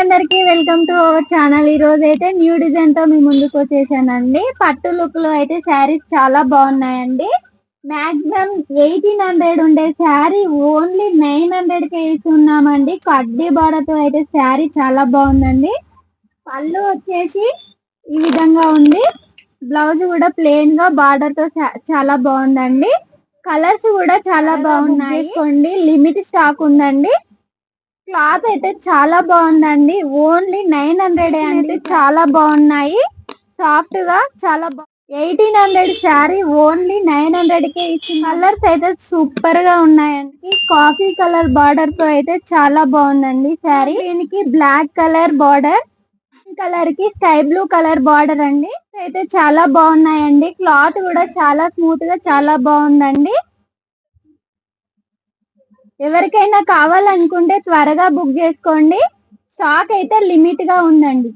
అందరికి welcome to our channel. ఈ రోజు అయితే న్యూ డిజైన్ తో మీ ముందుకు వచ్చేసానండి. పట్టు లుక్ లో అయితే శారీస్ చాలా బాగున్నాయండి. మాక్సిమం 1800 ఉండే శారీ ఓన్లీ 900 కే ఇస్తున్నామండి. కడ్డీ బార్డర్ తో అయితే శారీ చాలా బాగుందండి. పళ్ళు వచ్చేసి ఈ విధంగా ఉంది. బ్లౌజ్ కూడా ప్లెయిన్ గా బార్డర్ తో చాలా బాగుందండి. కలర్స్ కూడా చాలా బాగున్నాయి. లిమిట్ స్టాక్ ఉందండి. క్లాత్ అయితే చాలా బాగుందండి. ఓన్లీ 900 అండి. చాలా బాగున్నాయి. సాఫ్ట్ గా చాలా 1800 శారీ ఓన్లీ 900 కే ఇచ్చింది. కలర్స్ అయితే సూపర్ గా ఉన్నాయండి. కాఫీ కలర్ బార్డర్ తో అయితే చాలా బాగుందండి శారీ. దీనికి బ్లాక్ కలర్ బార్డర్, కలర్ కి స్కై బ్లూ కలర్ బార్డర్ అండి. అయితే చాలా బాగున్నాయండి. క్లాత్ కూడా చాలా స్మూత్ గా చాలా బాగుందండి. ఎవరికైనా కావాలనుకుంటే త్వరగా బుక్ చేసుకోండి. స్టాక్ అయితే లిమిట్ గా ఉందండి.